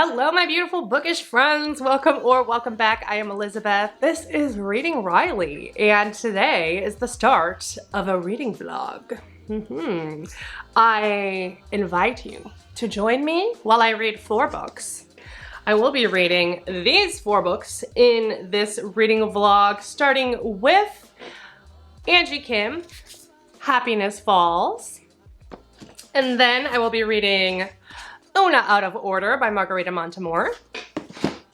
Hello, my beautiful bookish friends. Welcome back. I am Elizabeth. This is Reading Riley, and today is the start of a reading vlog. I invite you to join me while I read 4 books. I will be reading these 4 books in this reading vlog, starting with Angie Kim, Happiness Falls, and then I will be reading Oona Out of Order by Margarita Montimore.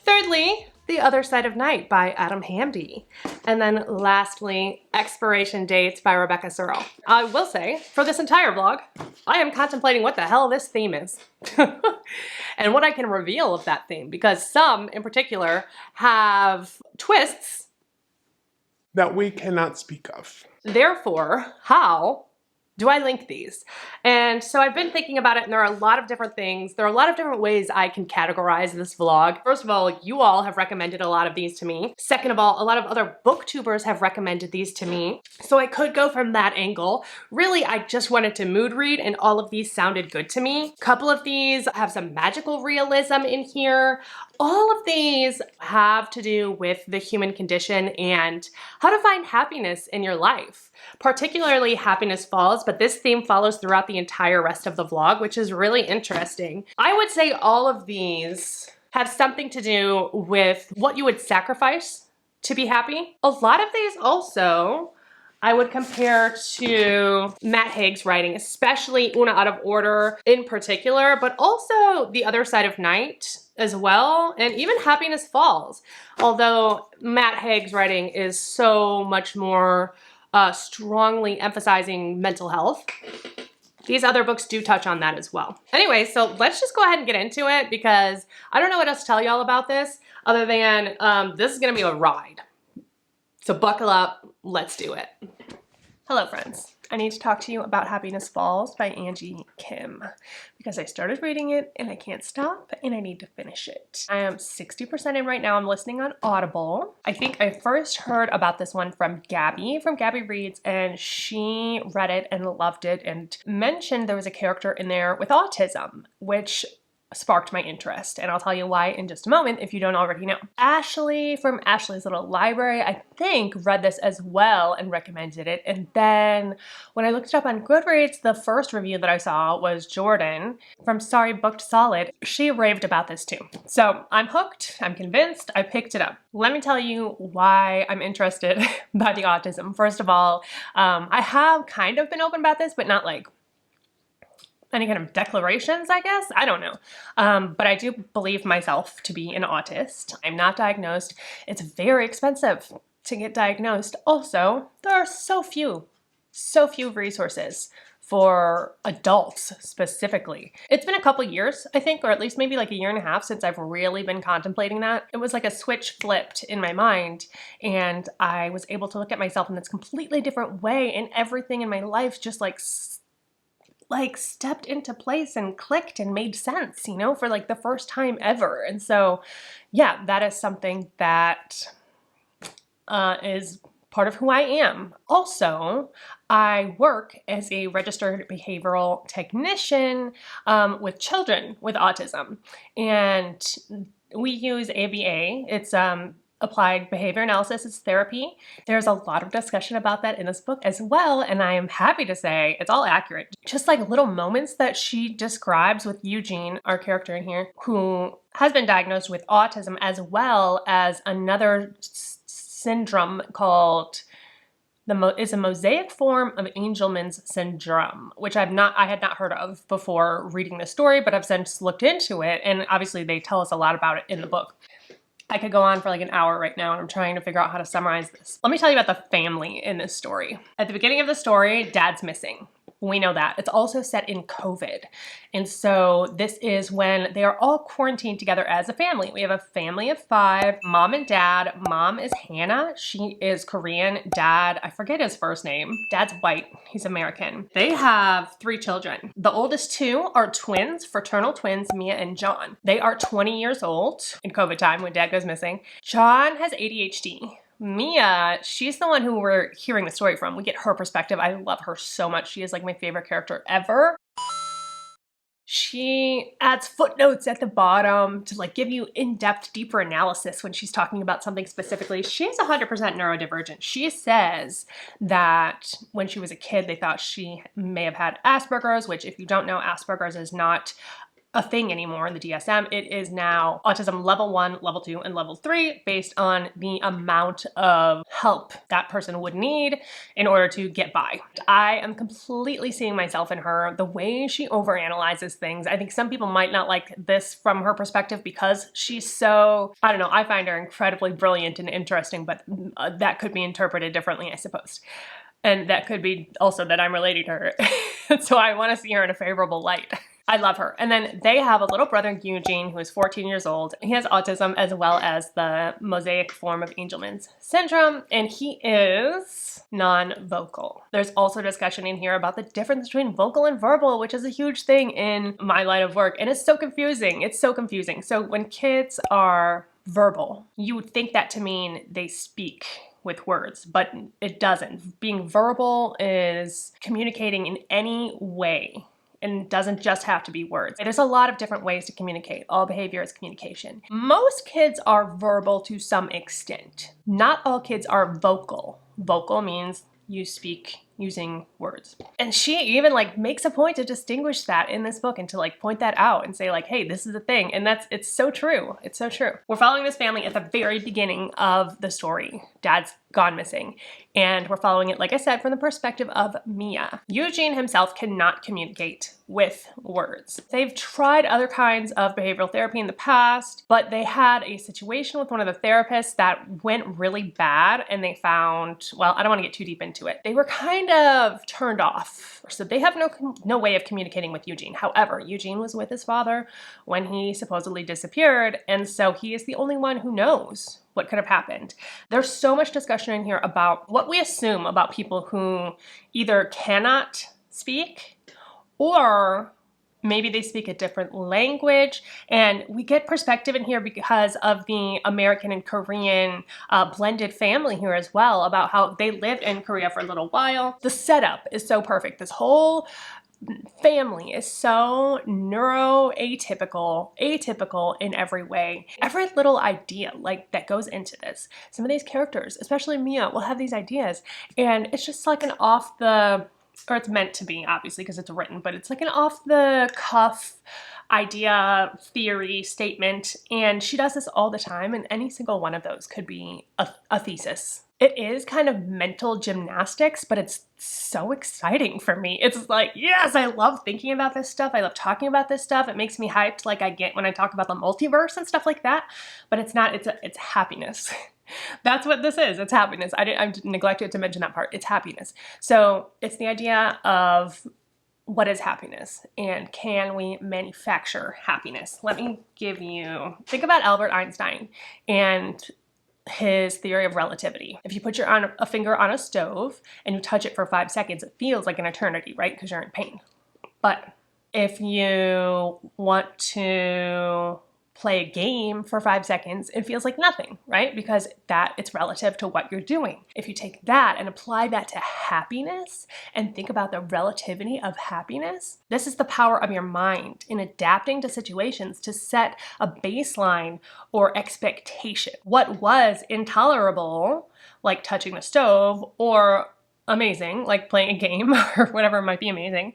Thirdly, The Other Side of Night by Hamdy. And then lastly, Expiration Dates by Rebecca Serle. I will say, for this entire vlog, I am contemplating what the hell this theme is. And what I can reveal of that theme, because some in particular have twists that we cannot speak of. Therefore, how do I link these? And so I've been thinking about it, and there are a lot of different things. There are a lot of different ways I can categorize this vlog. First of all, you all have recommended a lot of these to me. Second of all, a lot of other booktubers have recommended these to me. So I could go from that angle. Really, I just wanted to mood read, and all of these sounded good to me. A couple of these have some magical realism in here. All of these have to do with the human condition and how to find happiness in your life. Particularly Happiness Falls, but this theme follows throughout the entire rest of the vlog, which is really interesting. I would say all of these have something to do with what you would sacrifice to be happy. A lot of these also I would compare to Matt Haig's writing, especially Oona Out of Order in particular, but also The Other Side of Night as well, and even Happiness Falls. Although Matt Haig's writing is so much more strongly emphasizing mental health, these other books do touch on that as well. Anyway, so let's just go ahead and get into it, because I don't know what else to tell y'all about this other than this is gonna be a ride. So buckle up, let's do it. Hello friends. I need to talk to you about Happiness Falls by Angie Kim, because I started reading it and I can't stop and I need to finish it. I am 60% in right now. I'm listening on Audible. I think I first heard about this one from Gabby Reads, and she read it and loved it and mentioned there was a character in there with autism, which sparked my interest, and I'll tell you why in just a moment if you don't already know. Ashley from Ashley's Little Library, I think, read this as well and recommended it, and then when I looked it up on Godreads, the first review that I saw was Jordan from Sorry Booked Solid. She raved about this too. So I'm hooked, I'm convinced, I picked it up. Let me tell you why I'm interested by the autism. First of all, I have kind of been open about this, but not like any kind of declarations, I guess. I don't know. But I do believe myself to be an autist. I'm not diagnosed. It's very expensive to get diagnosed. Also, there are so few resources for adults specifically. It's been a couple years, I think, or at least maybe like a year and a half since I've really been contemplating that. It was like a switch flipped in my mind, and I was able to look at myself in this completely different way, and everything in my life just like stepped into place and clicked and made sense, you know, for like the first time ever. And so, yeah, that is something that is part of who I am. Also, I work as a registered behavioral technician with children with autism, and we use ABA. It's Applied Behavior Analysis is therapy. There's a lot of discussion about that in this book as well, and I am happy to say it's all accurate. Just like little moments that she describes with Eugene, our character in here, who has been diagnosed with autism as well as another syndrome called is a mosaic form of Angelman's syndrome, which I had not heard of before reading this story, but I've since looked into it, and obviously they tell us a lot about it in the book. I could go on for like an hour right now, and I'm trying to figure out how to summarize this. Let me tell you about the family in this story. At the beginning of the story, Dad's missing. We know that. It's also set in COVID. And so this is when they are all quarantined together as a family. We have a family of 5, mom and dad. Mom is Hannah. She is Korean. Dad, I forget his first name. Dad's white. He's American. They have 3 children. The oldest 2 are twins, fraternal twins, Mia and John. They are 20 years old in COVID time when Dad goes missing. John has ADHD. Mia, she's the one who we're hearing the story from. We get her perspective. I love her so much. She is like my favorite character ever. She adds footnotes at the bottom to like give you in-depth, deeper analysis when she's talking about something specifically. She is 100% neurodivergent. She says that when she was a kid, they thought she may have had Asperger's, which if you don't know, Asperger's is not a thing anymore in the DSM. It is now autism level 1, level 2, and level 3 based on the amount of help that person would need in order to get by. I am completely seeing myself in her, the way she overanalyzes things. I think some people might not like this from her perspective because she's so, I don't know, I find her incredibly brilliant and interesting, but that could be interpreted differently, I suppose. And that could be also that I'm relating to her. So I want to see her in a favorable light. I love her. And then they have a little brother, Eugene, who is 14 years old. He has autism as well as the mosaic form of Angelman's syndrome, and he is non-vocal. There's also discussion in here about the difference between vocal and verbal, which is a huge thing in my line of work, and it's so confusing. It's so confusing. So when kids are verbal, you would think that to mean they speak with words, but it doesn't. Being verbal is communicating in any way. And it doesn't just have to be words. There's a lot of different ways to communicate. All behavior is communication. Most kids are verbal to some extent. Not all kids are vocal. Vocal means you speak using words. And she even like makes a point to distinguish that in this book and to like point that out and say like, hey, this is a thing. And it's so true. It's so true. We're following this family at the very beginning of the story. Dad's gone missing. And we're following it, like I said, from the perspective of Mia. Eugene himself cannot communicate with words. They've tried other kinds of behavioral therapy in the past, but they had a situation with one of the therapists that went really bad and they found, well, I don't want to get too deep into it. They were kind of turned off. So they have no way of communicating with Eugene. However, Eugene was with his father when he supposedly disappeared, and so he is the only one who knows what could have happened. There's so much discussion in here about what we assume about people who either cannot speak or maybe they speak a different language. And we get perspective in here because of the American and Korean blended family here as well, about how they lived in Korea for a little while. The setup is so perfect. This whole family is so atypical in every way. Every little idea like that goes into this. Some of these characters, especially Mia, will have these ideas and it's just like an off the, or it's meant to be obviously because it's written, but it's like an off the cuff idea, theory, statement, and she does this all the time, and any single one of those could be a thesis. It is kind of mental gymnastics, but it's so exciting for me. It's like, yes, I love thinking about this stuff. I love talking about this stuff. It makes me hyped like I get when I talk about the multiverse and stuff like that, but it's not, it's happiness. That's what this is. It's happiness. I neglected to mention that part. It's happiness. So it's the idea of what is happiness and can we manufacture happiness? Let me give you, think about Albert Einstein and his theory of relativity. If you put a finger on a stove and you touch it for 5 seconds, it feels like an eternity, right? Because you're in pain. But if you want to play a game for 5 seconds, it feels like nothing, right? Because it's relative to what you're doing. If you take that and apply that to happiness and think about the relativity of happiness, this is the power of your mind in adapting to situations to set a baseline or expectation. What was intolerable, like touching the stove, or amazing, like playing a game or whatever might be amazing,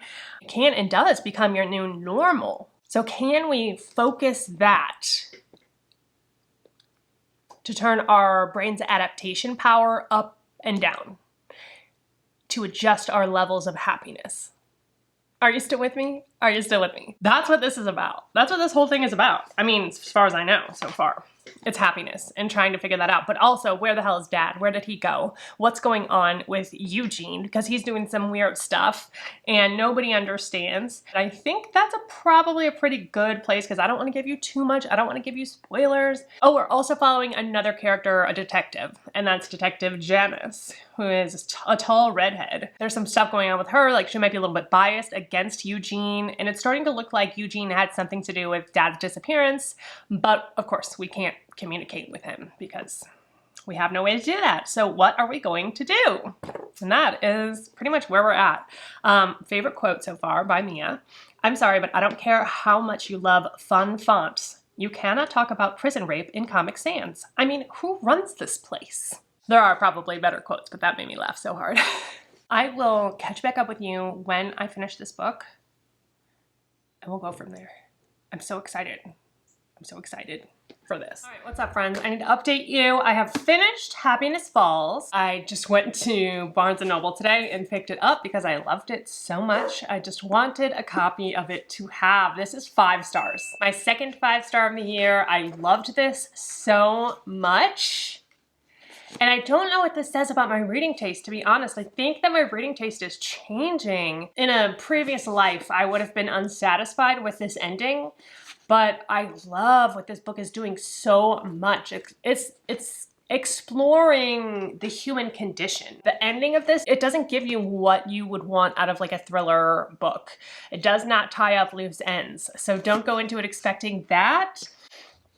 can and does become your new normal. So can we focus that to turn our brain's adaptation power up and down to adjust our levels of happiness? Are you still with me? Are you still with me? That's what this is about. That's what this whole thing is about. I mean, as far as I know so far. It's happiness and trying to figure that out. But also, where the hell is Dad? Where did he go? What's going on with Eugene? Because he's doing some weird stuff and nobody understands. I think that's probably a pretty good place because I don't want to give you too much. I don't want to give you spoilers. Oh, we're also following another character, a detective, and that's Detective Janice, who is a tall redhead. There's some stuff going on with her, like she might be a little bit biased against Eugene, and it's starting to look like Eugene had something to do with Dad's disappearance, but of course we can't communicate with him because we have no way to do that. So what are we going to do? And that is pretty much where we're at. Favorite quote so far by Mia. I'm sorry, but I don't care how much you love fun fonts. You cannot talk about prison rape in Comic Sans. I mean, who runs this place? There are probably better quotes, but that made me laugh so hard. I will catch back up with you when I finish this book, and we'll go from there. I'm so excited. I'm so excited for this. All right, what's up, friends? I need to update you. I have finished Happiness Falls. I just went to Barnes & Noble today and picked it up because I loved it so much. I just wanted a copy of it to have. This is 5 stars. My second 5-star of the year. I loved this so much. And I don't know what this says about my reading taste, to be honest. I think that my reading taste is changing. In a previous life, I would have been unsatisfied with this ending, but I love what this book is doing so much. It's exploring the human condition. The ending of this, it doesn't give you what you would want out of like a thriller book. It does not tie up loose ends. So don't go into it expecting that.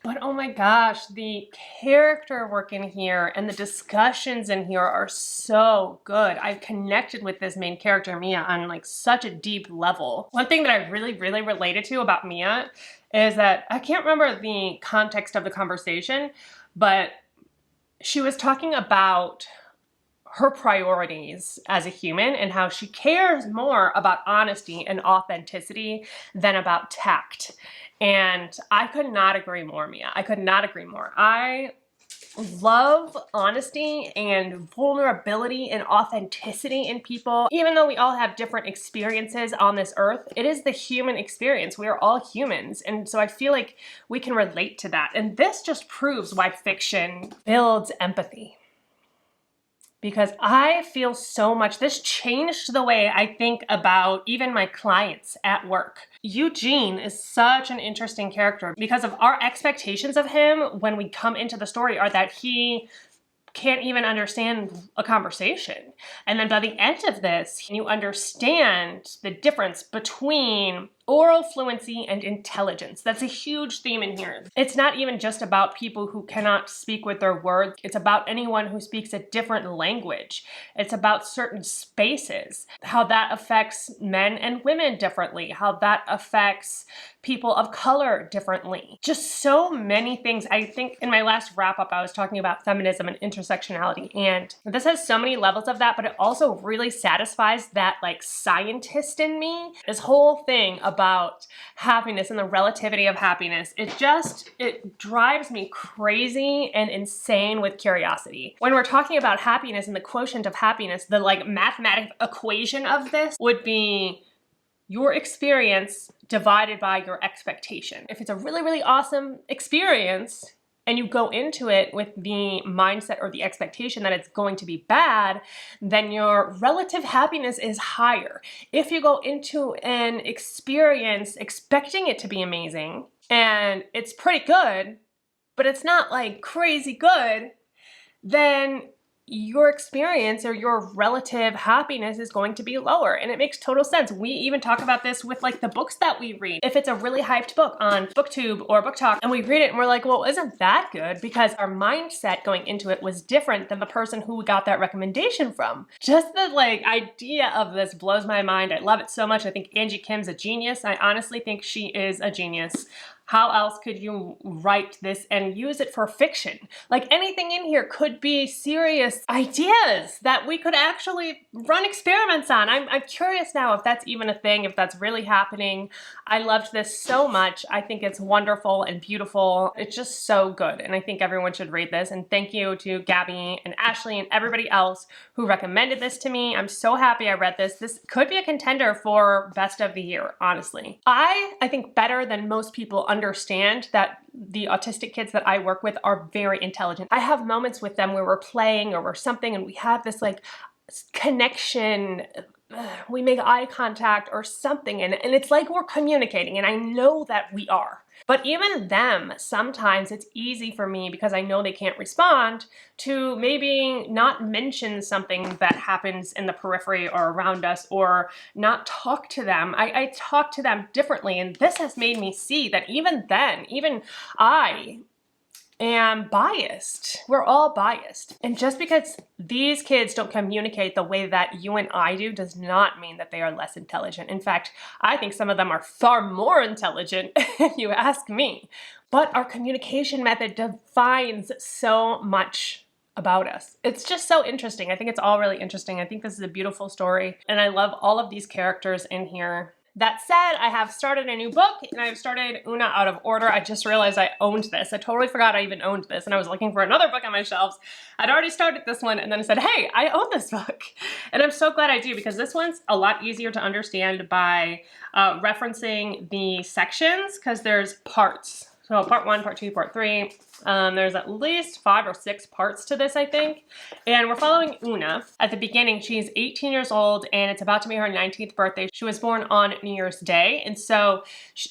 But oh my gosh, the character work in here and the discussions in here are so good. I've connected with this main character, Mia, on like such a deep level. One thing that I really related to about Mia is that I can't remember the context of the conversation, but she was talking about her priorities as a human and how she cares more about honesty and authenticity than about tact. And I could not agree more, Mia. I could not agree more. I love honesty and vulnerability and authenticity in people. Even though we all have different experiences on this earth, it is the human experience. We are all humans. And so I feel like we can relate to that. And this just proves why fiction builds empathy. Because I feel so much, this changed the way I think about even my clients at work. Eugene is such an interesting character because of our expectations of him when we come into the story are that he can't even understand a conversation. And then by the end of this, you understand the difference between oral fluency and intelligence. That's a huge theme in here. It's not even just about people who cannot speak with their words. It's about anyone who speaks a different language. It's about certain spaces, how that affects men and women differently, how that affects people of color differently. Just so many things. I think in my last wrap up, I was talking about feminism and intersectionality, and this has so many levels of that, but it also really satisfies that like scientist in me. This whole thing about happiness and the relativity of happiness, it drives me crazy and insane with curiosity. When we're talking about happiness and the quotient of happiness, the like mathematical equation of this would be your experience divided by your expectation. If it's a really awesome experience and you go into it with the mindset or the expectation that it's going to be bad, then your relative happiness is higher. If you go into an experience expecting it to be amazing and it's pretty good, but it's not like crazy good, then your experience or your relative happiness is going to be lower. And it makes total sense. We even talk about this with like the books that we read. If it's a really hyped book on BookTube or BookTok and we read it and we're like, well, isn't that good? Because our mindset going into it was different than the person who we got that recommendation from. Just the like idea of this blows my mind. I love it so much. I think Angie Kim's a genius. I honestly think she is a genius. How else could you write this and use it for fiction? Like anything in here could be serious ideas that we could actually run experiments on. I'm curious now if that's even a thing, if that's really happening. I loved this so much. I think it's wonderful and beautiful. It's just so good. And I think everyone should read this. And thank you to Gabby and Ashley and everybody else who recommended this to me. I'm so happy I read this. This could be a contender for best of the year, honestly. I think better than most people understand that the autistic kids that I work with are very intelligent. I have moments with them where we're playing or we're something and we have this like connection, we make eye contact or something and it's like we're communicating, and I know that we are. But even them, sometimes it's easy for me because I know they can't respond to maybe not mention something that happens in the periphery or around us, or not talk to them. I talk to them differently, and this has made me see that even then, even I am biased. We're all biased. And just because these kids don't communicate the way that you and I do does not mean that they are less intelligent. In fact, I think some of them are far more intelligent, if you ask me. But our communication method defines so much about us. It's just so interesting. I think it's all really interesting. I think this is a beautiful story, and I love all of these characters in here. That said, I have started a new book, and I've started Oona out of order. I just realized I owned this. I totally forgot I even owned this, and I was looking for another book on my shelves. I'd already started this one, and then I said, hey, I own this book. And I'm so glad I do, because this one's a lot easier to understand by referencing the sections, because there's parts. So part 1, part 2, part 3. There's at least 5 or 6 parts to this, I think. And we're following Oona. At the beginning, she's 18 years old, and it's about to be her 19th birthday. She was born on New Year's Day, and so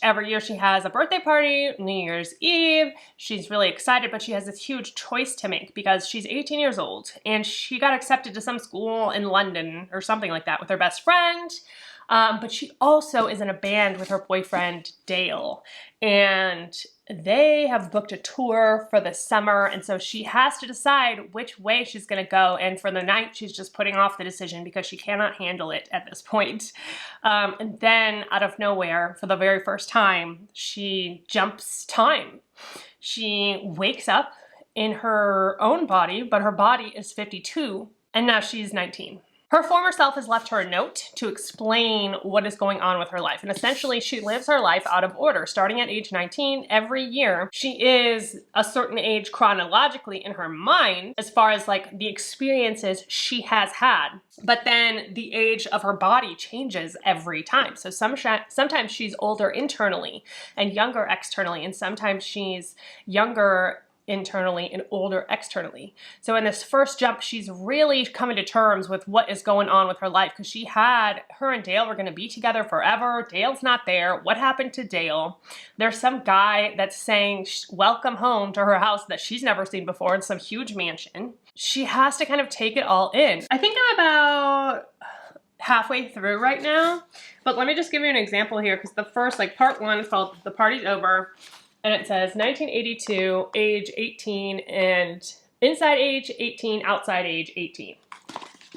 every year she has a birthday party, New Year's Eve. She's really excited, but she has this huge choice to make because she's 18 years old, and she got accepted to some school in London or something like that with her best friend. But she also is in a band with her boyfriend, Dale, and they have booked a tour for the summer, and so she has to decide which way she's going to go, and for the night, she's just putting off the decision because she cannot handle it at this point. And then, out of nowhere, for the very first time, she jumps time. She wakes up in her own body, but her body is 52, and now she's 19. Her former self has left her a note to explain what is going on with her life. And essentially, she lives her life out of order. Starting at age 19, every year, she is a certain age chronologically in her mind as far as like the experiences she has had. But then the age of her body changes every time. So sometimes she's older internally and younger externally. And sometimes she's younger internally and older externally. So in this first jump, she's really coming to terms with what is going on with her life, because her and Dale were going to be together forever. Dale's not there. What happened to Dale? There's some guy that's saying welcome home to her house that she's never seen before in some huge mansion. She has to kind of take it all in. I think I'm about halfway through right now, but let me just give you an example here, because the first, like part 1 is called The Party's Over. And it says 1982, age 18, and inside age 18, outside age 18.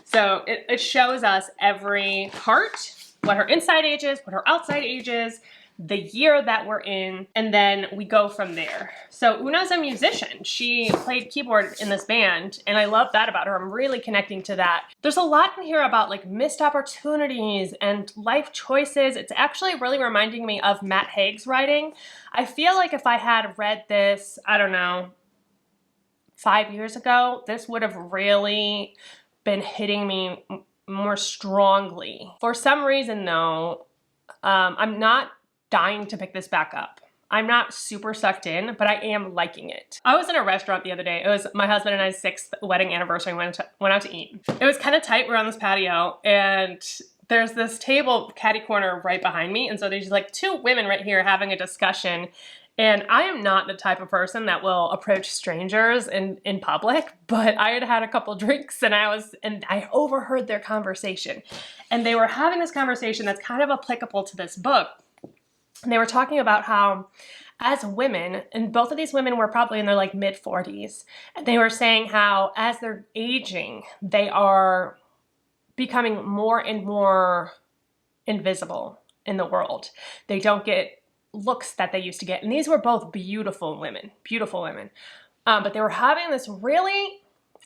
So it shows us every part, what her inside age is, what her outside age is, the year that we're in, and then we go from there. So Oona's a musician. She played keyboard in this band, and I love that about her. I'm really connecting to that. There's a lot in here about like missed opportunities and life choices. It's actually really reminding me of Matt Haig's writing. I feel like if I had read this, I don't know, 5 years ago, this would have really been hitting me more strongly. For some reason though, I'm not dying to pick this back up. I'm not super sucked in, but I am liking it. I was in a restaurant the other day. It was my husband and I's 6th wedding anniversary. We went out to eat. It was kind of tight. We're on this patio, and there's this table catty corner right behind me. And so there's like 2 women right here having a discussion. And I am not the type of person that will approach strangers in public, but I had had a couple drinks and I overheard their conversation. And they were having this conversation that's kind of applicable to this book. And they were talking about how as women, and both of these women were probably in their like mid-40s, and they were saying how as they're aging, they are becoming more and more invisible in the world. They don't get looks that they used to get. And these were both beautiful women. But they were having this really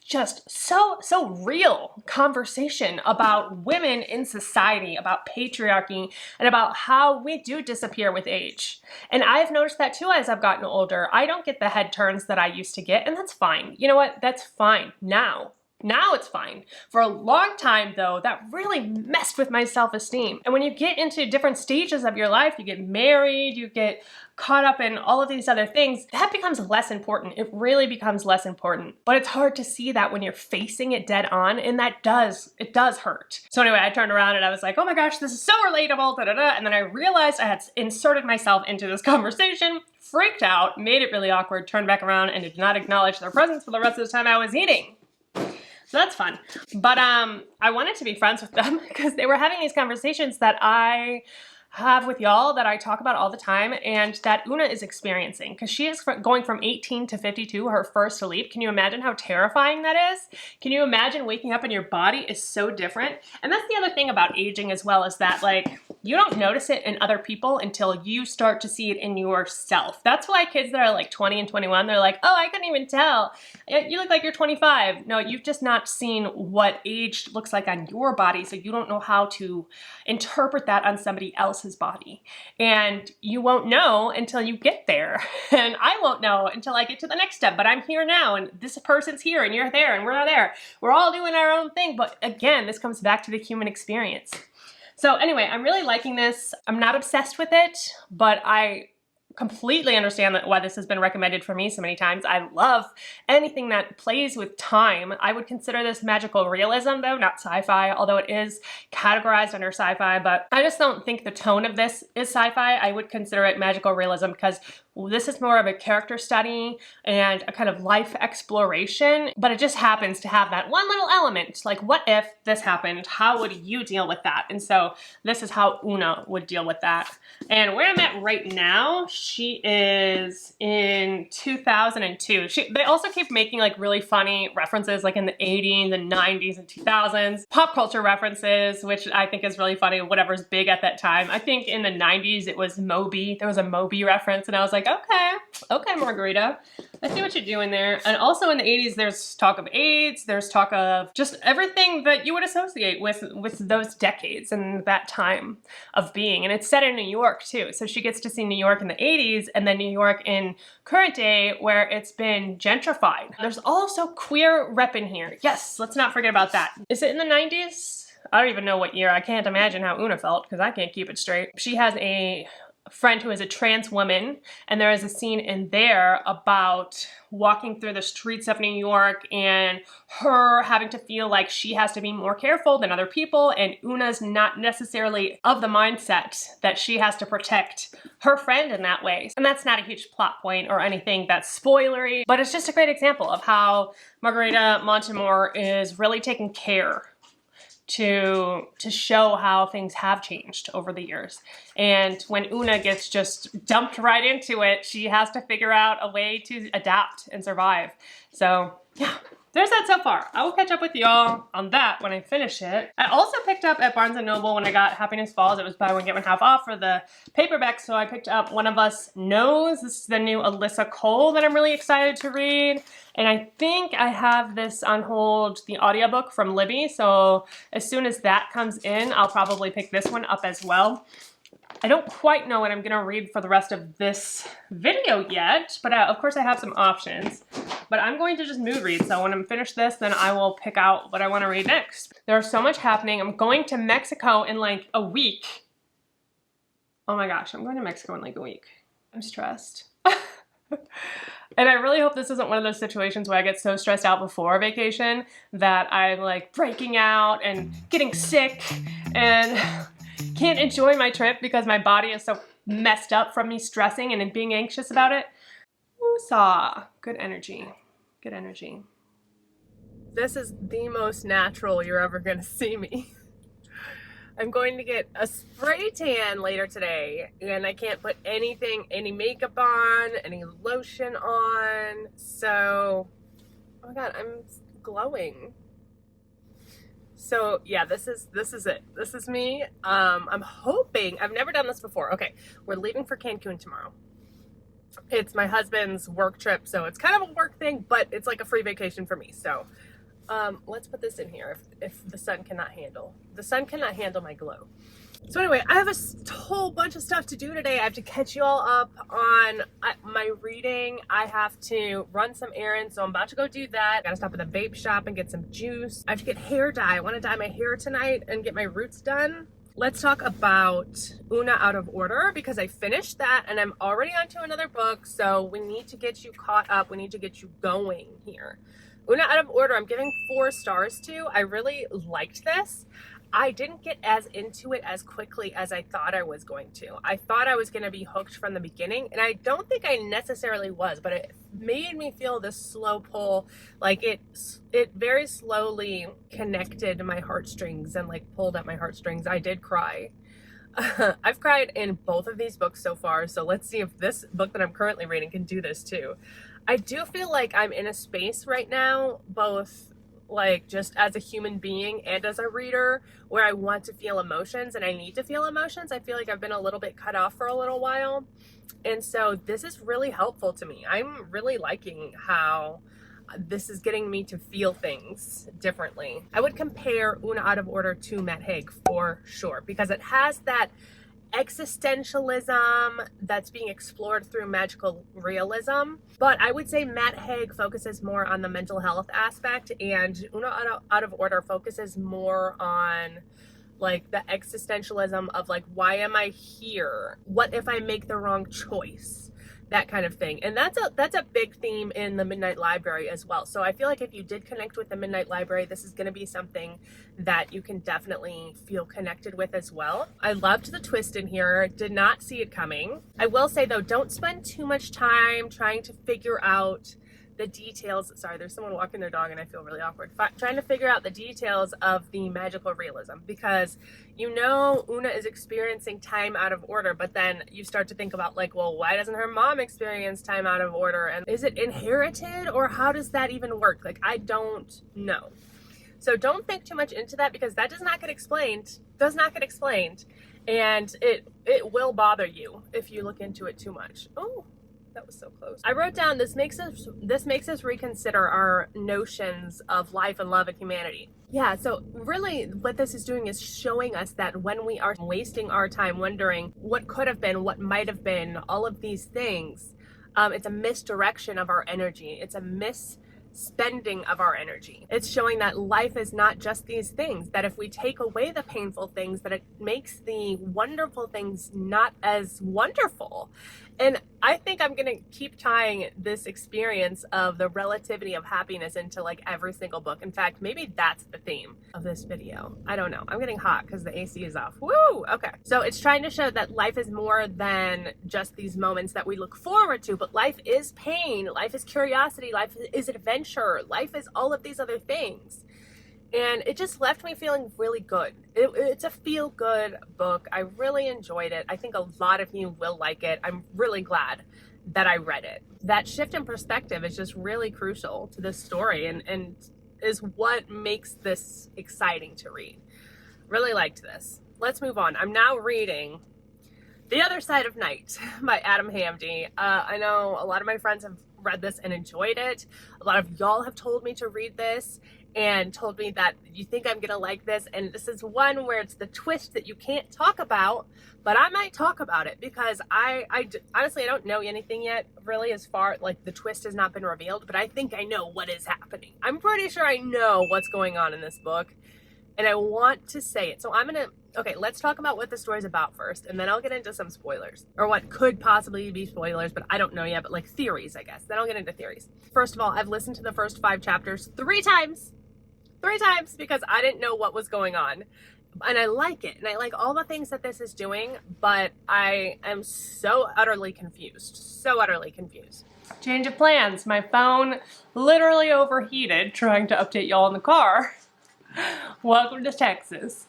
just so real conversation about women in society, about patriarchy, and about how we do disappear with age. And I've noticed that too as I've gotten older. I don't get the head turns that I used to get, and that's fine. You know what? That's fine now. Now it's fine. For a long time though, that really messed with my self-esteem. And when you get into different stages of your life, you get married, you get caught up in all of these other things, that becomes less important. It really becomes less important. But it's hard to see that when you're facing it dead on, and it does hurt. So anyway, I turned around and I was like, oh my gosh, this is so relatable, da da da. And then I realized I had inserted myself into this conversation, freaked out, made it really awkward, turned back around, and did not acknowledge their presence for the rest of the time I was eating. So that's fun. But I wanted to be friends with them because they were having these conversations that I have with y'all that I talk about all the time and that Oona is experiencing, because she is going from 18 to 52, her first leap. Can you imagine how terrifying that is? Can you imagine waking up and your body is so different? And that's the other thing about aging as well, is that like you don't notice it in other people until you start to see it in yourself. That's why kids that are like 20 and 21, they're like, oh, I couldn't even tell. You look like you're 25. No, you've just not seen what age looks like on your body, so you don't know how to interpret that on somebody else's body. And you won't know until you get there. And I won't know until I get to the next step, but I'm here now, and this person's here, and you're there, and we're not there. We're all doing our own thing, but again, this comes back to the human experience. So anyway, I'm really liking this. I'm not obsessed with it, but I completely understand why this has been recommended for me so many times. I love anything that plays with time. I would consider this magical realism though, not sci-fi, although it is categorized under sci-fi, but I just don't think the tone of this is sci-fi. I would consider it magical realism because this is more of a character study and a kind of life exploration, but it just happens to have that one little element. Like, what if this happened? How would you deal with that? And so this is how Oona would deal with that. And where I'm at right now, she is in 2002. They also keep making like really funny references like in the 80s and 90s and 2000s. Pop culture references, which I think is really funny, whatever's big at that time. I think in the 90s it was Moby. There was a Moby reference and I was like, okay, Margarita, I see what you're doing there. And also in the 80s, there's talk of AIDS, there's talk of just everything that you would associate with those decades and that time of being. And it's set in New York too. So she gets to see New York in the 80s and then New York in current day where it's been gentrified. There's also queer rep in here. Yes, let's not forget about that. Is it in the 90s? I don't even know what year. I can't imagine how Oona felt because I can't keep it straight. She has a friend who is a trans woman, and there is a scene in there about walking through the streets of New York and her having to feel like she has to be more careful than other people, and Oona's not necessarily of the mindset that she has to protect her friend in that way. And that's not a huge plot point or anything that's spoilery, but it's just a great example of how Margarita Montimore is really taking care to show how things have changed over the years. And when Oona gets just dumped right into it, she has to figure out a way to adapt and survive. So yeah, there's that so far. I will catch up with y'all on that when I finish it. I also picked up at Barnes & Noble when I got Happiness Falls. It was buy one, get one half off for the paperback. So I picked up One of Us Knows. This is the new Alyssa Cole that I'm really excited to read. And I think I have this on hold, the audiobook from Libby. So as soon as that comes in, I'll probably pick this one up as well. I don't quite know what I'm going to read for the rest of this video yet, but of course I have some options. But I'm going to just mood read, so when I'm finished this, then I will pick out what I want to read next. There's so much happening. I'm going to Mexico in like a week. Oh my gosh, I'm going to Mexico in like a week. I'm stressed. And I really hope this isn't one of those situations where I get so stressed out before a vacation that I'm like breaking out and getting sick and can't enjoy my trip because my body is so messed up from me stressing and being anxious about it. Woosah. Good energy. Good energy. This is the most natural you're ever gonna see me. I'm going to get a spray tan later today, and I can't put anything, any makeup on, any lotion on, so, oh my god, I'm glowing. So yeah, this is it. This is me. I'm hoping, I've never done this before. Okay, we're leaving for Cancun tomorrow. It's my husband's work trip, so it's kind of a work thing, but it's like a free vacation for me, so. Let's put this in here if the sun cannot handle. The sun cannot handle my glow. So anyway, I have a whole bunch of stuff to do today. I have to catch you all up on my reading. I have to run some errands, so I'm about to go do that. Gotta stop at the vape shop and get some juice. I have to get hair dye. I want to dye my hair tonight and get my roots done. Let's talk about Oona Out of Order because I finished that and I'm already onto another book, so we need to get you caught up. We need to get you going here. Oona Out of Order, I'm giving 4 stars to. I really liked this. I didn't get as into it as quickly as I thought I was going to. I thought I was going to be hooked from the beginning, and I don't think I necessarily was, but it made me feel this slow pull. Like it very slowly connected my heartstrings and like pulled at my heartstrings. I did cry. I've cried in both of these books so far, so let's see if this book that I'm currently reading can do this too. I do feel like I'm in a space right now, both like just as a human being and as a reader, where I want to feel emotions and I need to feel emotions. I feel like I've been a little bit cut off for a little while. And so this is really helpful to me. I'm really liking how this is getting me to feel things differently. I would compare Oona Out of Order to Matt Haig for sure, because it has that existentialism that's being explored through magical realism. But I would say Matt Haig focuses more on the mental health aspect, and Oona Out of Order focuses more on like the existentialism of like, why am I here? What if I make the wrong choice? That kind of thing. And that's a big theme in the Midnight Library as well. So I feel like if you did connect with the Midnight Library, this is going to be something that you can definitely feel connected with as well. I loved the twist in here. Did not see it coming. I will say though, don't spend too much time trying to figure out the details. Sorry, there's someone walking their dog and I feel really awkward. Trying to figure out the details of the magical realism, because you know Oona is experiencing time out of order, but then you start to think about like, well, why doesn't her mom experience time out of order? And is it inherited, or how does that even work? Like, I don't know. So don't think too much into that, because that does not get explained. And it will bother you if you look into it too much. Oh, that was so close. I wrote down, this makes us reconsider our notions of life and love and humanity. Yeah, so really what this is doing is showing us that when we are wasting our time wondering what could have been, what might have been, all of these things, it's a misdirection of our energy. It's a misspending of our energy. It's showing that life is not just these things, that if we take away the painful things, that it makes the wonderful things not as wonderful. And I think I'm gonna keep tying this experience of the relativity of happiness into like every single book. In fact, maybe that's the theme of this video. I don't know. I'm getting hot because the AC is off. Woo! Okay. So it's trying to show that life is more than just these moments that we look forward to, but life is pain, life is curiosity, life is adventure, life is all of these other things. And it just left me feeling really good. It's a feel-good book. I really enjoyed it. I think a lot of you will like it. I'm really glad that I read it. That shift in perspective is just really crucial to this story, and is what makes this exciting to read. Really liked this. Let's move on. I'm now reading The Other Side of Night by Adam Hamdy. I know a lot of my friends have read this and enjoyed it. A lot of y'all have told me to read this and told me that you think I'm gonna like this, and this is one where it's the twist that you can't talk about, but I might talk about it because I honestly I don't know anything yet really, as far like the twist has not been revealed, but I think I know what is happening. I'm pretty sure I know what's going on in this book, and I want to say it. So okay, let's talk about what the story's about first, and then I'll get into some spoilers, or what could possibly be spoilers, but I don't know yet, but like theories, I guess. Then I'll get into theories. First of all, I've listened to the first 5 chapters 3 times because I didn't know what was going on. And I like it, and I like all the things that this is doing, but I am so utterly confused. Change of plans. My phone literally overheated trying to update y'all in the car. Welcome to Texas.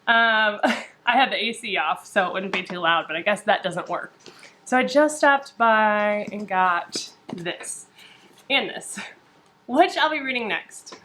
I had the AC off so it wouldn't be too loud, but I guess that doesn't work. So I just stopped by and got this and this, which I'll be reading next.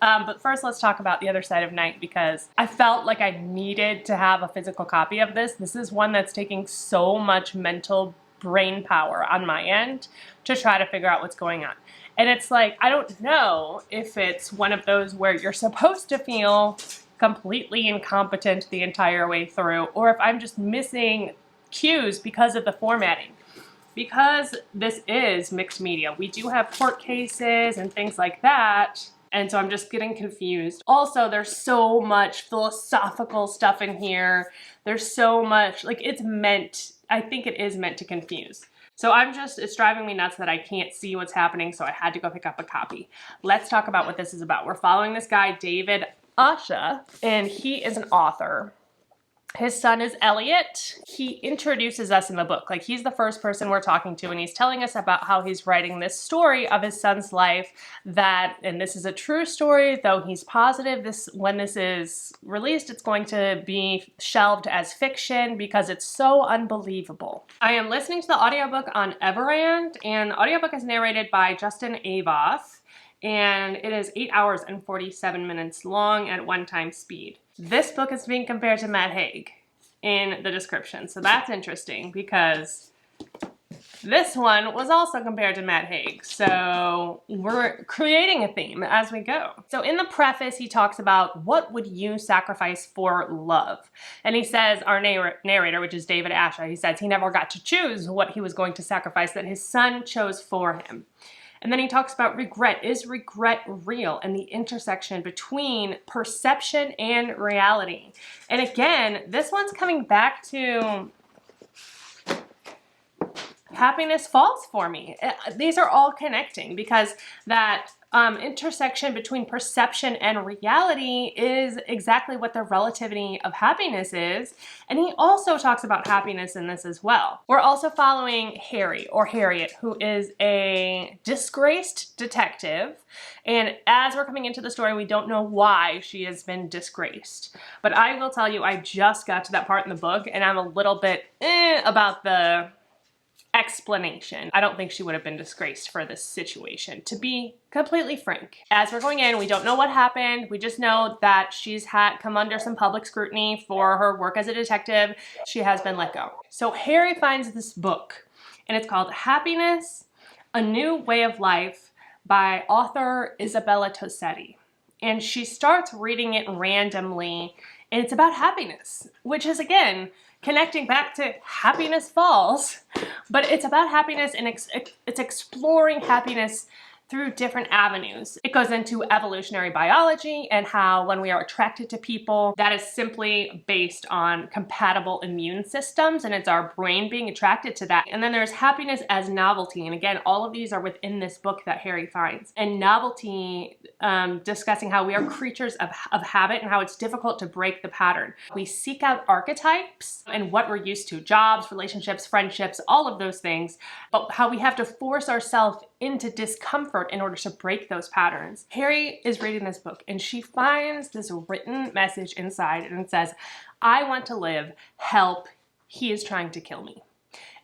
But first let's talk about The Other Side of Night, because I felt like I needed to have a physical copy of this. This is one that's taking so much mental brain power on my end to try to figure out what's going on. And it's like, I don't know if it's one of those where you're supposed to feel completely incompetent the entire way through, or if I'm just missing cues because of the formatting. Because this is mixed media, we do have court cases and things like that, and so I'm just getting confused. Also, there's so much philosophical stuff in here. There's so much, like, I think it is meant to confuse. So it's driving me nuts that I can't see what's happening, so I had to go pick up a copy. Let's talk about what this is about. We're following this guy, David Asha, and he is an author. His son is Elliot. He introduces us in the book. Like, he's the first person we're talking to, and he's telling us about how he's writing this story of his son's life that, and this is a true story, though he's positive when this is released, it's going to be shelved as fiction because it's so unbelievable. I am listening to the audiobook on Everand, and the audiobook is narrated by Justin Avoth, and it is 8 hours and 47 minutes long at one-time speed. This book is being compared to Matt Haig in the description, so that's interesting because this one was also compared to Matt Haig, so we're creating a theme as we go. So in the preface, he talks about what would you sacrifice for love? And he says, our narrator, which is David Asha, he says he never got to choose what he was going to sacrifice, that his son chose for him. And then he talks about regret. Is regret real? And the intersection between perception and reality. And again, this one's coming back to happiness falls for me. These are all connecting because that intersection between perception and reality is exactly what the relativity of happiness is. And he also talks about happiness in this as well. We're also following Harry, or Harriet, who is a disgraced detective. And as we're coming into the story, we don't know why she has been disgraced. But I will tell you, I just got to that part in the book and I'm a little bit about the explanation. I don't think she would have been disgraced for this situation, to be completely frank. As we're going in, we don't know what happened. We just know that she's had come under some public scrutiny for her work as a detective. She has been let go. So Harry finds this book, and it's called Happiness, A New Way of Life by author Isabella Tossetti. And she starts reading it randomly, and it's about happiness, which is, again, connecting back to Happiness Falls, but it's about happiness and it's exploring happiness through different avenues. It goes into evolutionary biology and how when we are attracted to people, that is simply based on compatible immune systems, and it's our brain being attracted to that. And then there's happiness as novelty. And again, all of these are within this book that Harry finds. And novelty, discussing how we are creatures of habit and how it's difficult to break the pattern. We seek out archetypes and what we're used to, jobs, relationships, friendships, all of those things, but how we have to force ourselves into discomfort in order to break those patterns. Harry is reading this book and she finds this written message inside and it says, I want to live, help, he is trying to kill me.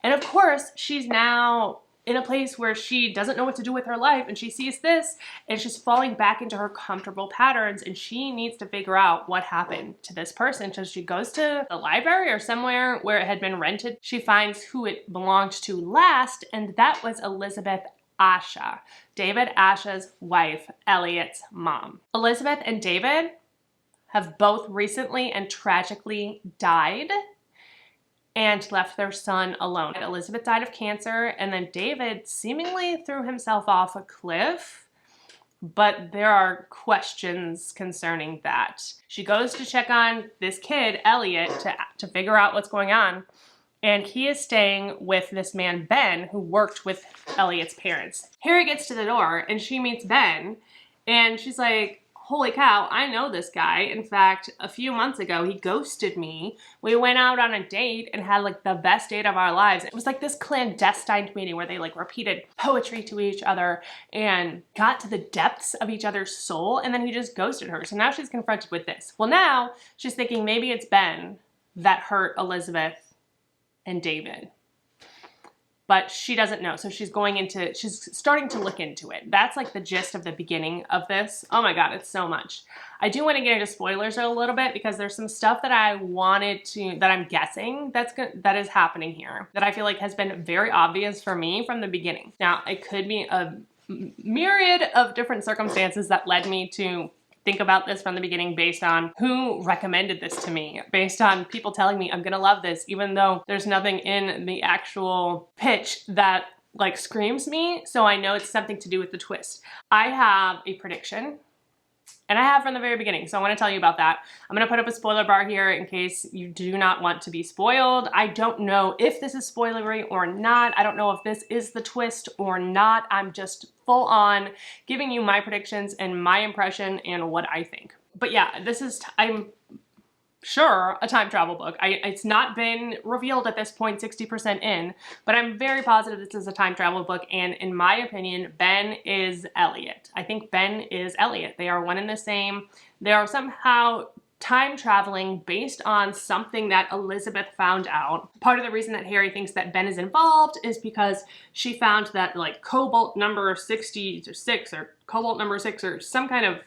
And of course, she's now in a place where she doesn't know what to do with her life and she sees this and she's falling back into her comfortable patterns and she needs to figure out what happened to this person. So she goes to the library or somewhere where it had been rented. She finds who it belonged to last, and that was Elizabeth Asha, David Asha's wife, Elliot's mom. Elizabeth and David have both recently and tragically died and left their son alone. Elizabeth died of cancer, and then David seemingly threw himself off a cliff, but there are questions concerning that. She goes to check on this kid, Elliot, to figure out what's going on. And he is staying with this man, Ben, who worked with Elliot's parents. Harry gets to the door and she meets Ben and she's like, holy cow, I know this guy. In fact, a few months ago, he ghosted me. We went out on a date and had like the best date of our lives. It was like this clandestine meeting where they like repeated poetry to each other and got to the depths of each other's soul. And then he just ghosted her. So now she's confronted with this. Well, now she's thinking maybe it's Ben that hurt Elizabeth and David, but she doesn't know. So she's starting to look into it. That's like the gist of the beginning of this. Oh my God, it's so much. I do want to get into spoilers a little bit because there's some stuff that I'm guessing that is happening here that I feel like has been very obvious for me from the beginning. Now, it could be a myriad of different circumstances that led me to think about this from the beginning based on who recommended this to me, based on people telling me I'm gonna love this, even though there's nothing in the actual pitch that like screams me. So I know it's something to do with the twist. I have a prediction, and I have from the very beginning, so I want to tell you about that. I'm going to put up a spoiler bar here in case you do not want to be spoiled. I don't know if this is spoilery or not. I don't know if this is the twist or not. I'm just full on giving you my predictions and my impression and what I think. But yeah, sure, a time travel book. It's not been revealed at this point, 60% in, but I'm very positive this is a time travel book, and in my opinion, Ben is Elliot. I think Ben is Elliot. They are one and the same. They are somehow time traveling based on something that Elizabeth found out. Part of the reason that Harry thinks that Ben is involved is because she found that like cobalt number 66 or cobalt number 6 or some kind of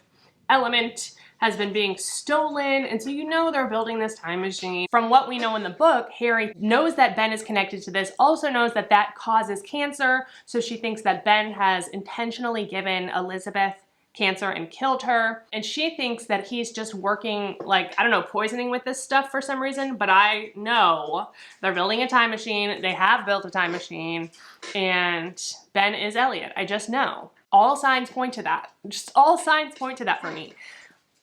element has been being stolen, and so you know they're building this time machine. From what we know in the book, Harry knows that Ben is connected to this, also knows that that causes cancer, so she thinks that Ben has intentionally given Elizabeth cancer and killed her, and she thinks that he's just working, like, I don't know, poisoning with this stuff for some reason, but I know they're building a time machine, they have built a time machine, and Ben is Elliot. I just know. All signs point to that. Just all signs point to that for me.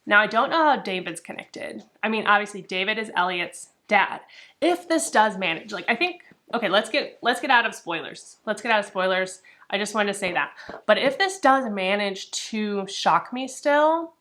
Now, I don't know how David's connected. I mean, obviously, David is Elliot's dad. If this does manage, like, I think, okay, let's get out of spoilers. Let's get out of spoilers. I just wanted to say that. But if this does manage to shock me still,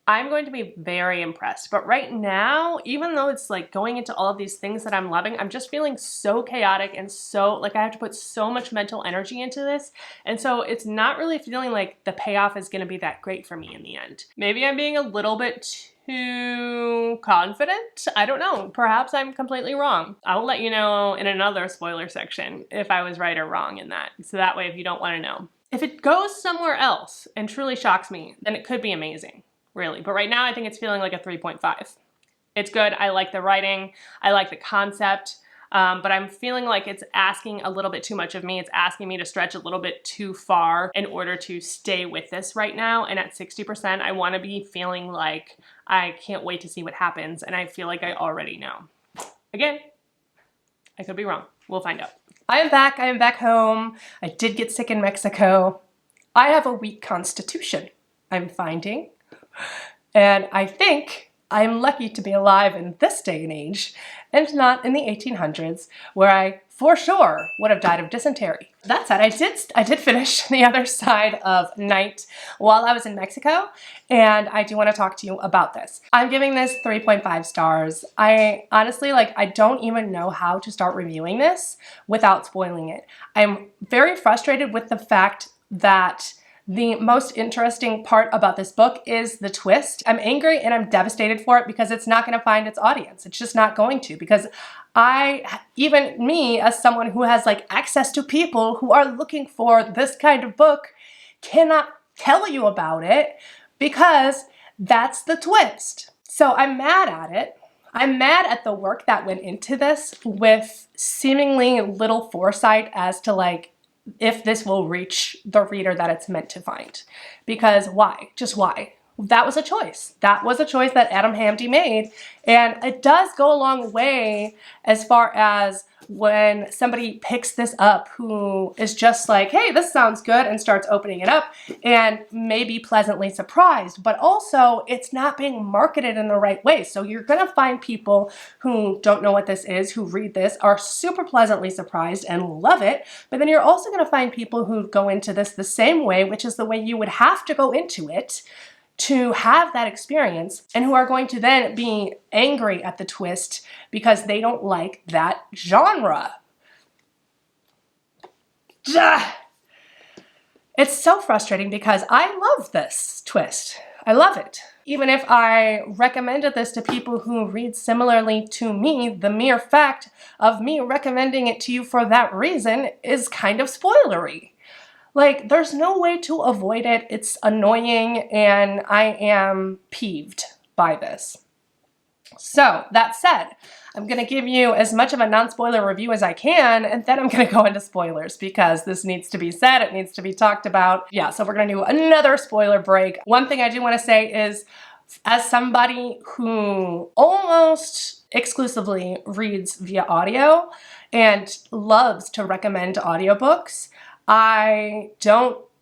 I'm going to be very impressed. But right now, even though it's like going into all of these things that I'm loving, I'm just feeling so chaotic and so like I have to put so much mental energy into this. And so it's not really feeling like the payoff is going to be that great for me in the end. Maybe I'm being a little bit too confident. I don't know. Perhaps I'm completely wrong. I will let you know in another spoiler section if I was right or wrong in that. So that way, if you don't want to know. If it goes somewhere else and truly shocks me, then it could be amazing. Really. But right now I think it's feeling like a 3.5. It's good. I like the writing. I like the concept. But I'm feeling like it's asking a little bit too much of me. It's asking me to stretch a little bit too far in order to stay with this right now. And at 60%, I want to be feeling like I can't wait to see what happens. And I feel like I already know. Again, I could be wrong. We'll find out. I am back. I am back home. I did get sick in Mexico. I have a weak constitution, I'm finding. And I think I'm lucky to be alive in this day and age and not in the 1800s where I for sure would have died of dysentery. That said, I did finish The Other Side of Night while I was in Mexico, and I do want to talk to you about this. I'm giving this 3.5 stars. I honestly, I don't even know how to start reviewing this without spoiling it. I'm very frustrated with the fact that the most interesting part about this book is the twist. I'm angry and I'm devastated for it because it's not going to find its audience. It's just not going to, because even me as someone who has access to people who are looking for this kind of book cannot tell you about it because that's the twist. So I'm mad at it. I'm mad at the work that went into this with seemingly little foresight as to if this will reach the reader that it's meant to find. Because why? Just why? That was a choice. That was a choice that Adam Hamdy made. And it does go a long way as far as when somebody picks this up who is just like, hey, this sounds good, and starts opening it up and may be pleasantly surprised. But also, it's not being marketed in the right way. So you're going to find people who don't know what this is, who read this, are super pleasantly surprised and love it. But then you're also going to find people who go into this the same way, which is the way you would have to go into it to have that experience, and who are going to then be angry at the twist because they don't like that genre. Duh. It's so frustrating because I love this twist. I love it. Even if I recommended this to people who read similarly to me, the mere fact of me recommending it to you for that reason is kind of spoilery. There's no way to avoid it. It's annoying, and I am peeved by this. So, that said, I'm going to give you as much of a non-spoiler review as I can, and then I'm going to go into spoilers because this needs to be said, it needs to be talked about. Yeah, so we're going to do another spoiler break. One thing I do want to say is, as somebody who almost exclusively reads via audio and loves to recommend audiobooks, I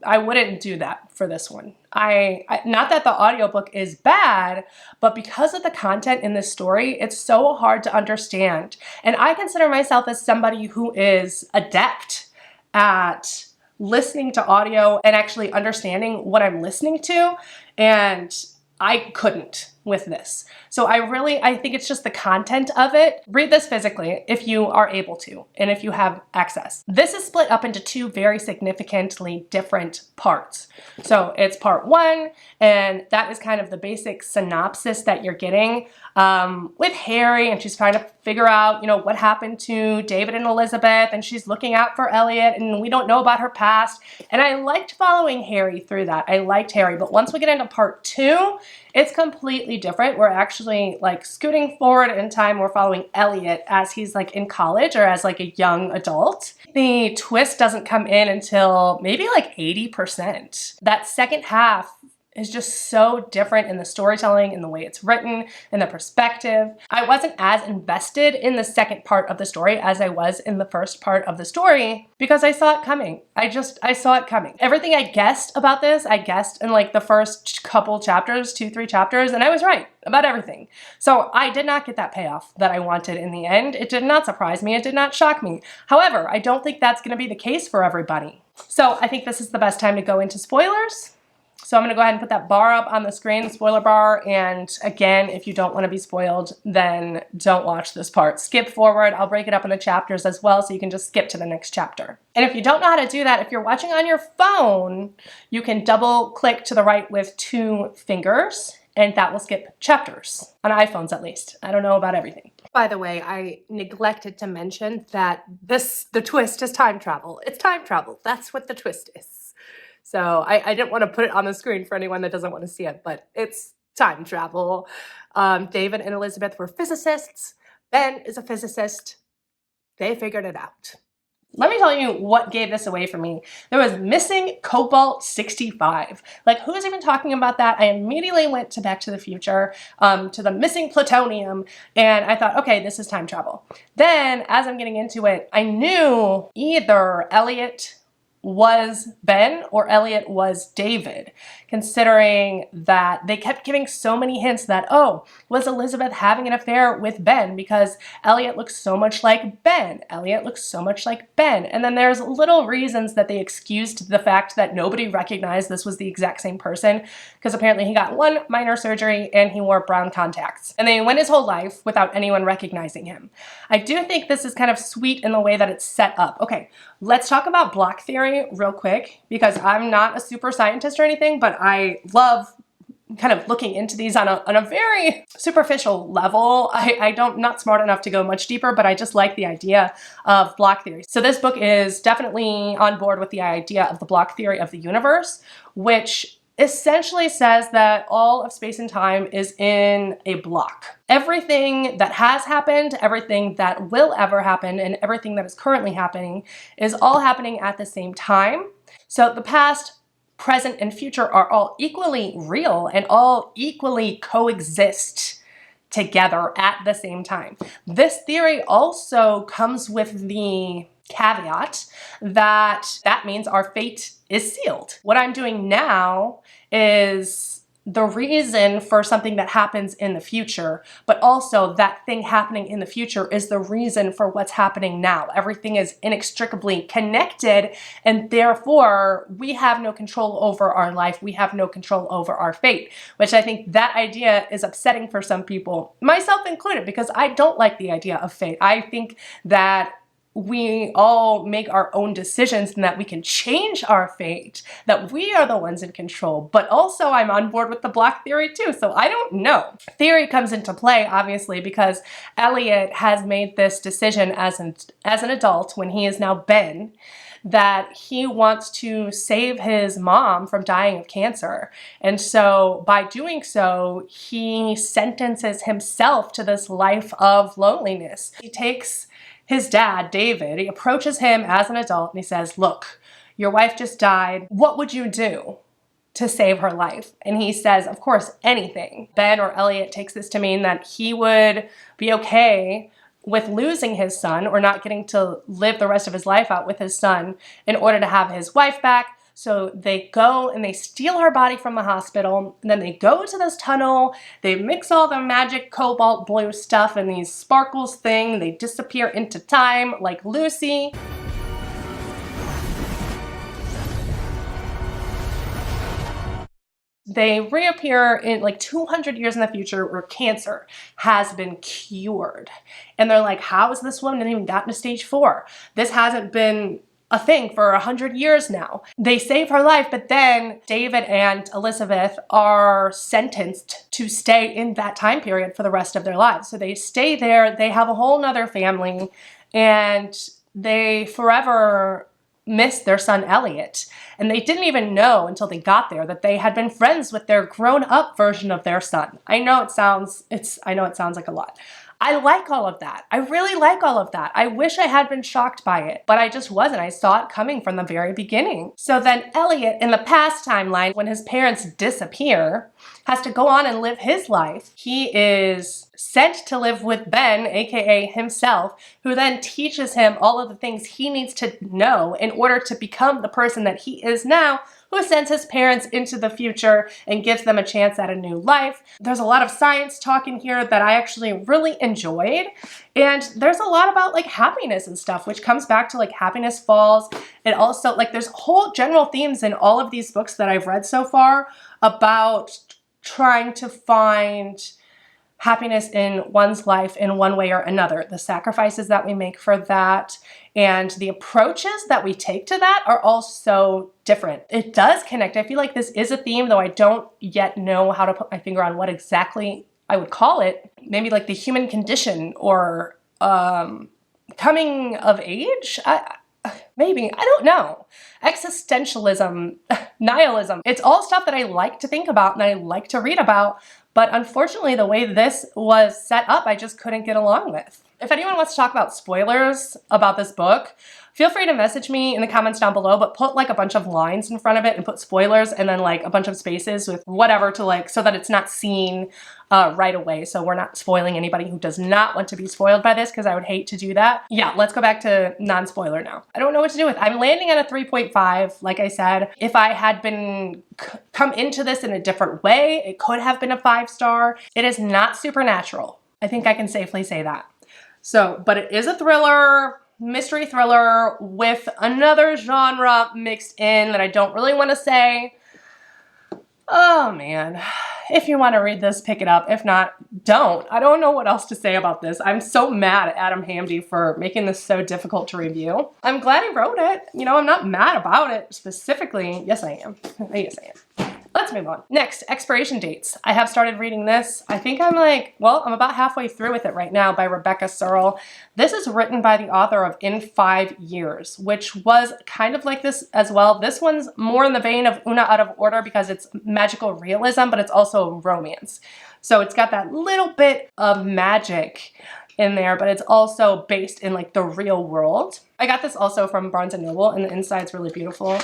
wouldn't do that for this one. Not that the audiobook is bad, but because of the content in this story, it's so hard to understand. And I consider myself as somebody who is adept at listening to audio and actually understanding what I'm listening to, and I couldn't. with this. So I think it's just the content of it. Read this physically if you are able to and if you have access. This is split up into two very significantly different parts. So it's part one, and that is kind of the basic synopsis that you're getting with Harry, and she's trying to figure out, what happened to David and Elizabeth, and she's looking out for Elliot, and we don't know about her past. And I liked following Harry through that. I liked Harry, but once we get into part two, it's completely different. We're actually like scooting forward in time. We're following Elliot as he's like in college or as like a young adult. The twist doesn't come in until maybe like 80%. That second half is just so different in the storytelling, in the way it's written, in the perspective. I wasn't as invested in the second part of the story as I was in the first part of the story because I saw it coming. I saw it coming. Everything I guessed about this, I guessed in like the first couple chapters, 2-3 chapters, and I was right about everything. So I did not get that payoff that I wanted in the end. It did not surprise me. It did not shock me. However, I don't think that's going to be the case for everybody. So I think this is the best time to go into spoilers. So I'm going to go ahead and put that bar up on the screen, the spoiler bar. And again, if you don't want to be spoiled, then don't watch this part. Skip forward. I'll break it up into chapters as well, so you can just skip to the next chapter. And if you don't know how to do that, if you're watching on your phone, you can double click to the right with 2 fingers, and that will skip chapters, on iPhones at least. I don't know about everything. By the way, I neglected to mention that the twist is time travel. It's time travel. That's what the twist is. So I didn't want to put it on the screen for anyone that doesn't want to see it, but it's time travel. David and Elizabeth were physicists. Ben is a physicist. They figured it out. Let me tell you what gave this away for me. There was missing cobalt-65. Like, who is even talking about that? I immediately went to Back to the Future, to the missing plutonium, and I thought, okay, this is time travel. Then, as I'm getting into it, I knew either Elliot was Ben or Elliot was David, considering that they kept giving so many hints that, oh, was Elizabeth having an affair with Ben because Elliot looks so much like Ben. Elliot looks so much like Ben. And then there's little reasons that they excused the fact that nobody recognized this was the exact same person, because apparently he got one minor surgery and he wore brown contacts. And then he went his whole life without anyone recognizing him. I do think this is kind of sweet in the way that it's set up. Okay, let's talk about block theory real quick, because I'm not a super scientist or anything, but I love kind of looking into these on a very superficial level. I'm not smart enough to go much deeper, but I just like the idea of block theory. So this book is definitely on board with the idea of the block theory of the universe, which essentially says that all of space and time is in a block. Everything that has happened, everything that will ever happen, and everything that is currently happening is all happening at the same time. So the past, present, and future are all equally real and all equally coexist together at the same time. This theory also comes with the caveat that means our fate is sealed. What I'm doing now is the reason for something that happens in the future, but also that thing happening in the future is the reason for what's happening now. Everything is inextricably connected, and therefore we have no control over our life. We have no control over our fate, which I think that idea is upsetting for some people, myself included, because I don't like the idea of fate. I think that we all make our own decisions and that we can change our fate, that we are the ones in control. But also I'm on board with the block theory too, so I don't know. Theory comes into play, obviously, because Elliot has made this decision as an adult, when he is now Ben, that he wants to save his mom from dying of cancer. And so by doing so, he sentences himself to this life of loneliness. He takes his dad, David, he approaches him as an adult and he says, look, your wife just died. What would you do to save her life? And he says, of course, anything. Ben or Elliot takes this to mean that he would be okay with losing his son or not getting to live the rest of his life out with his son in order to have his wife back. So they go and they steal her body from the hospital, and then they go to this tunnel, they mix all the magic cobalt blue stuff and these sparkles thing, they disappear into time like Lucy. they reappear in like 200 years in the future where cancer has been cured. And they're like, how has this woman even gotten to stage 4? This hasn't been a thing for 100 years now. They save her life, but then David and Elizabeth are sentenced to stay in that time period for the rest of their lives. So they stay there, they have a whole nother family, and they forever miss their son Elliot. And they didn't even know until they got there that they had been friends with their grown-up version of their son. I know it sounds like a lot. I like all of that. I really like all of that. I wish I had been shocked by it, but I just wasn't. I saw it coming from the very beginning. So then Elliot, in the past timeline, when his parents disappear, has to go on and live his life. He is sent to live with Ben, aka himself, who then teaches him all of the things he needs to know in order to become the person that he is now, who sends his parents into the future and gives them a chance at a new life. There's a lot of science talk in here that I actually really enjoyed. And there's a lot about like happiness and stuff, which comes back to like happiness falls. And also like there's whole general themes in all of these books that I've read so far about trying to find happiness in one's life in one way or another. The sacrifices that we make for that and the approaches that we take to that are all so different. It does connect. I feel like this is a theme, though I don't yet know how to put my finger on what exactly I would call it. Maybe like the human condition or coming of age? Maybe, I don't know. Existentialism, nihilism. It's all stuff that I like to think about and I like to read about, but unfortunately the way this was set up, I just couldn't get along with. If anyone wants to talk about spoilers about this book, feel free to message me in the comments down below, but put like a bunch of lines in front of it and put spoilers and then like a bunch of spaces with whatever to like, so that it's not seen right away. So we're not spoiling anybody who does not want to be spoiled by this, because I would hate to do that. Yeah, let's go back to non-spoiler now. I don't know what to do with. I'm landing at a 3.5, like I said. If I had been come into this in a different way, it could have been a 5-star. It is not supernatural. I think I can safely say that. So, but it is a thriller, mystery thriller with another genre mixed in that I don't really want to say. Oh man, if you want to read this, pick it up. If not, don't. I don't know what else to say about this. I'm so mad at Adam Hamdy for making this so difficult to review. I'm glad he wrote it. You know, I'm not mad about it specifically. Yes, I am. Yes, I am. Let's move on. Next, expiration dates. I have started reading this. I think I'm I'm about halfway through with it right now, by Rebecca Serle. This is written by the author of In 5 Years, which was kind of like this as well. This one's more in the vein of Oona Out of Order because it's magical realism, but it's also romance. So it's got that little bit of magic in there, but it's also based in like the real world. I got this also from Barnes & Noble, and the inside's really beautiful.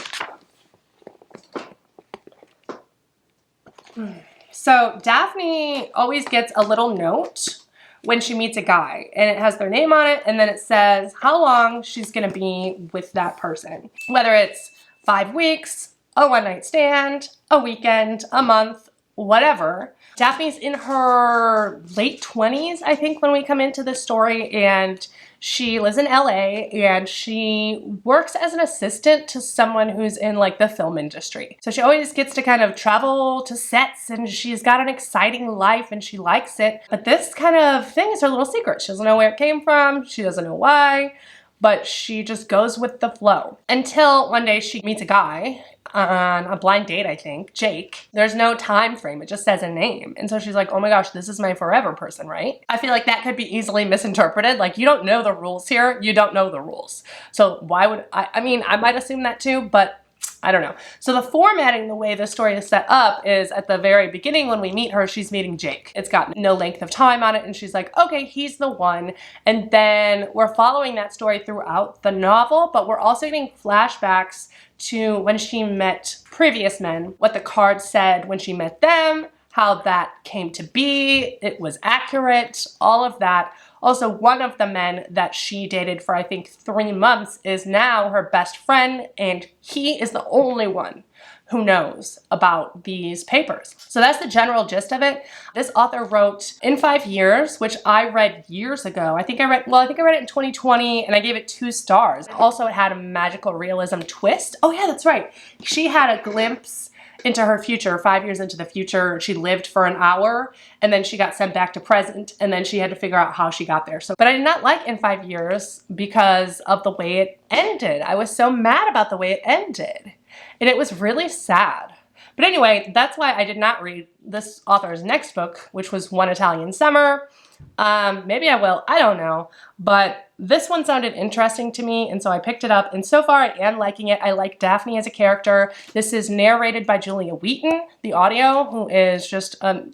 So Daphne always gets a little note when she meets a guy, and it has their name on it, and then it says how long she's gonna be with that person. Whether it's 5 weeks, a one-night stand, a weekend, a month, whatever. Daphne's in her late 20s, I think, when we come into this story, and she lives in LA, and she works as an assistant to someone who's in like the film industry. So she always gets to kind of travel to sets, and she's got an exciting life and she likes it. But this kind of thing is her little secret. She doesn't know where it came from. She doesn't know why, but she just goes with the flow. Until one day she meets a guy on a blind date, I think, Jake. There's no time frame, it just says a name. And so she's like, oh my gosh, this is my forever person, right? I feel like that could be easily misinterpreted. Like, you don't know the rules here, you don't know the rules. So why would, I mean, I might assume that too, but I don't know. So the formatting, the way the story is set up is at the very beginning when we meet her, she's meeting Jake. It's got no length of time on it, and she's like, okay, he's the one. And then we're following that story throughout the novel, but we're also getting flashbacks to when she met previous men, what the card said when she met them, how that came to be, it was accurate, all of that. Also, one of the men that she dated for, I think, 3 months is now her best friend, and he is the only one who knows about these papers. So that's the general gist of it. This author wrote In 5 Years, which I read years ago. I think I read it in 2020, and I gave it 2 stars. Also, it had a magical realism twist. Oh yeah, that's right. She had a glimpse into her future, 5 years into the future. She lived for an hour and then she got sent back to present and then she had to figure out how she got there. So, but I did not like In 5 Years because of the way it ended. I was so mad about the way it ended and it was really sad. But anyway, that's why I did not read this author's next book, which was One Italian Summer. Maybe I will, I don't know. But this one sounded interesting to me, and so I picked it up. And so far, I am liking it. I like Daphne as a character. This is narrated by Julia Wheaton, the audio, who is just a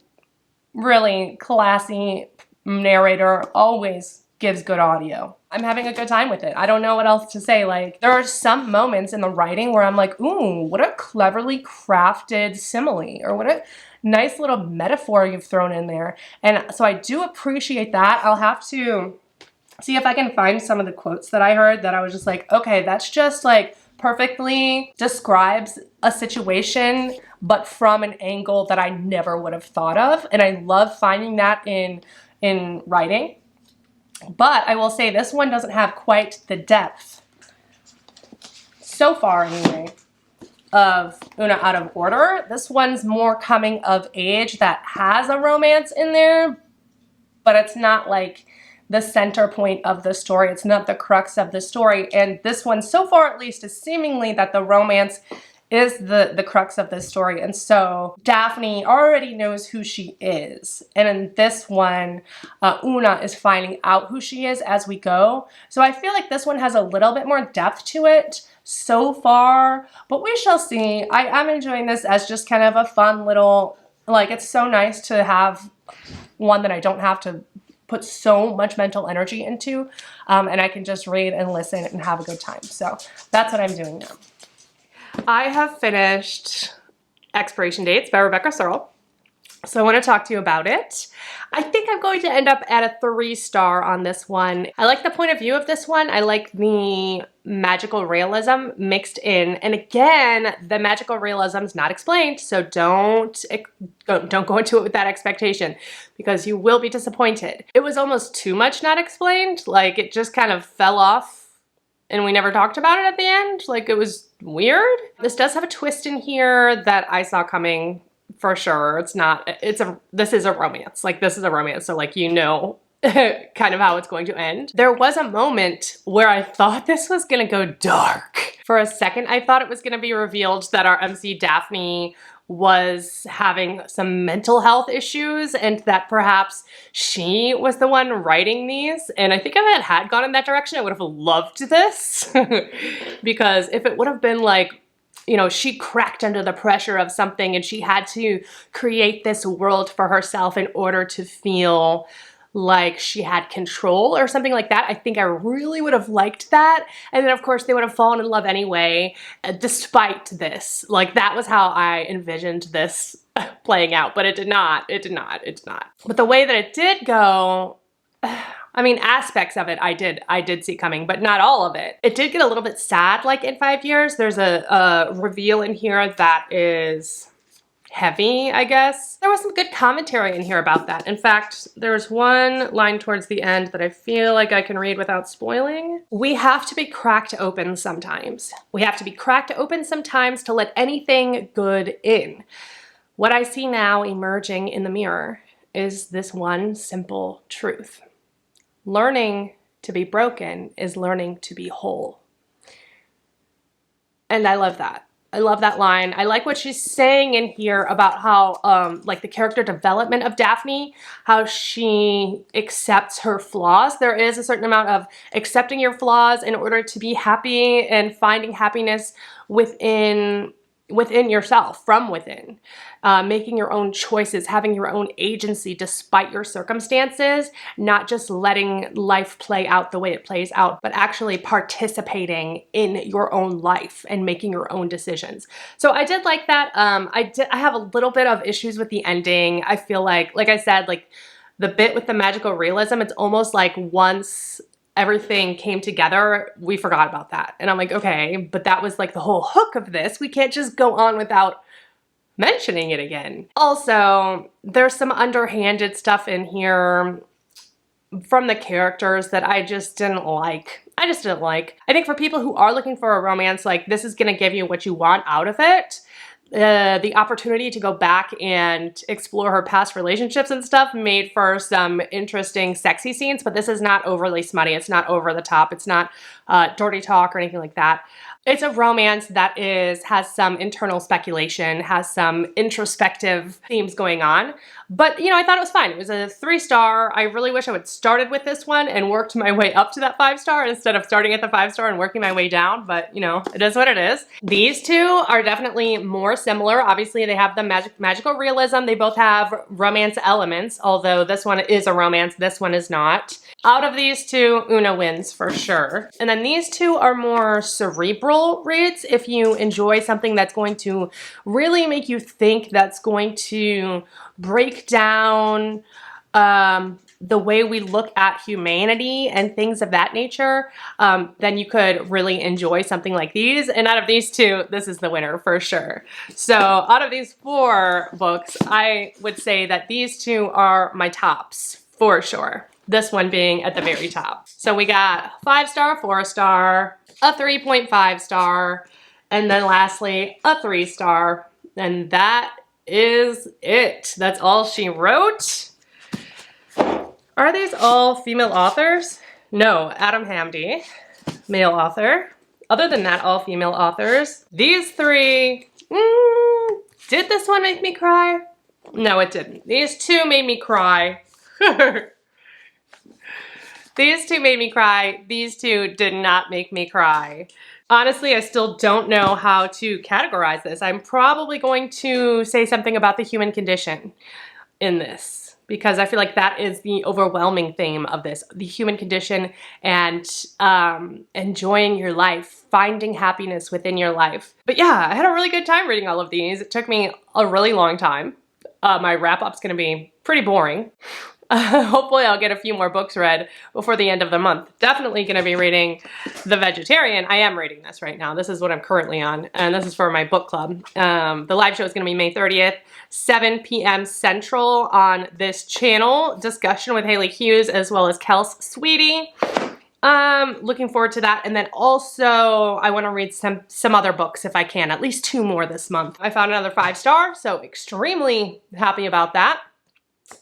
really classy narrator, always gives good audio. I'm having a good time with it. I don't know what else to say. Like, there are some moments in the writing where I'm like, ooh, what a cleverly crafted simile, or what a nice little metaphor you've thrown in there. And so I do appreciate that. I'll have to see if I can find some of the quotes that I heard that I was just like, okay, that's just like perfectly describes a situation, but from an angle that I never would have thought of. And I love finding that in writing. But I will say this one doesn't have quite the depth, so far anyway, of Oona Out of Order. This one's more coming of age that has a romance in there, but it's not like the center point of the story. It's not the crux of the story. And this one, so far at least, is seemingly that the romance is the crux of this story. And so Daphne already knows who she is. And in this one, Oona is finding out who she is as we go. So I feel like this one has a little bit more depth to it so far, but we shall see. I'm enjoying this as just kind of a fun little, like, it's so nice to have one that I don't have to put so much mental energy into, and I can just read and listen and have a good time. So that's what I'm doing now. I have finished Expiration Dates by Rebecca Serle, so I want to talk to you about it. I think I'm going to end up at a 3-star on this one. I like the point of view of this one. I like the magical realism mixed in. And again, the magical realism is not explained, so don't go into it with that expectation because you will be disappointed. It was almost too much not explained. Like, it just kind of fell off and we never talked about it at the end. Like, it was weird. This does have a twist in here that I saw coming for sure. This is a romance. Like, this is a romance. So, like, you know kind of how it's going to end. There was a moment where I thought this was gonna go dark. For a second, I thought it was gonna be revealed that our MC Daphne was having some mental health issues and that perhaps she was the one writing these. And I think if it had gone in that direction, I would have loved this because if it would have been like, you know, she cracked under the pressure of something and she had to create this world for herself in order to feel like she had control or something like that. I think I really would have liked that. And then of course they would have fallen in love anyway, despite this. Like, that was how I envisioned this playing out, but it did not. It did not. It did not. But the way that it did go, I mean, aspects of it I did see coming, but not all of it. It did get a little bit sad, like in 5 years. There's a reveal in here that is heavy, I guess. There was some good commentary in here about that. In fact, there's one line towards the end that I feel like I can read without spoiling. We have to be cracked open sometimes. We have to be cracked open sometimes to let anything good in. What I see now emerging in the mirror is this one simple truth. Learning to be broken is learning to be whole. And I love that. I love that line. I like what she's saying in here about how, like, the character development of Daphne, how she accepts her flaws. There is a certain amount of accepting your flaws in order to be happy and finding happiness within yourself, from within. Making your own choices, having your own agency despite your circumstances, not just letting life play out the way it plays out, but actually participating in your own life and making your own decisions. So I did like that. I have a little bit of issues with the ending. I feel like I said, like, the bit with the magical realism, it's almost like once everything came together, we forgot about that. And I'm like, okay, but that was like the whole hook of this. We can't just go on without mentioning it again. Also, there's some underhanded stuff in here from the characters that I just didn't like. I think for people who are looking for a romance, like, this is gonna give you what you want out of it. the opportunity to go back and explore her past relationships and stuff made for some interesting sexy scenes, but this is not overly smutty. It's not over the top. It's not dirty talk or anything like that. It's a romance that has some internal speculation, has some introspective themes going on. But, you know, I thought it was fine. It was a 3-star. I really wish I would started with this one and worked my way up to that 5-star instead of starting at the 5-star and working my way down. But, you know, it is what it is. These two are definitely more similar. Obviously, they have the magical realism. They both have romance elements, although this one is a romance. This one is not. Out of these two, Oona wins for sure. And then these two are more cerebral reads. If you enjoy something that's going to really make you think, that's going to break down the way we look at humanity and things of that nature, then you could really enjoy something like these. And out of these two, this is the winner for sure. So out of these 4 books, I would say that these two are my tops for sure. This one being at the very top. So we got 5-star, 4-star, a 3.5 star, and then lastly, a 3-star. And that is it. That's all she wrote. Are these all female authors? No, Adam Hamdy, male author. Other than that, all female authors. These 3, did this one make me cry? No, it didn't. These 2 made me cry. These 2 made me cry. These 2 did not make me cry. Honestly, I still don't know how to categorize this. I'm probably going to say something about the human condition in this, because I feel like that is the overwhelming theme of this, the human condition and enjoying your life, finding happiness within your life. But yeah, I had a really good time reading all of these. It took me a really long time. My wrap-up's gonna be pretty boring. Hopefully I'll get a few more books read before the end of the month. Definitely going to be reading The Vegetarian. I am reading this right now. This is what I'm currently on, and this is for my book club. The live show is going to be May 30th, 7 p.m. Central on this channel. Discussion with Haley Hughes as well as Kels Sweetie. Looking forward to that. And then also I want to read some other books if I can, at least 2 more this month. I found another 5-star, so extremely happy about that.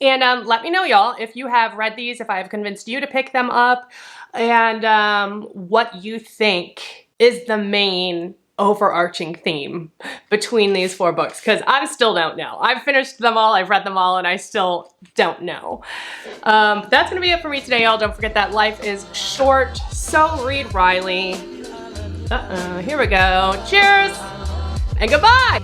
And let me know, y'all, if you have read these, if I have convinced you to pick them up, and what you think is the main overarching theme between these 4 books, because I still don't know. I've finished them all, I've read them all, and I still don't know. That's gonna be it for me today, y'all. Don't forget that life is short, so read Riley. Here we go. Cheers, and goodbye!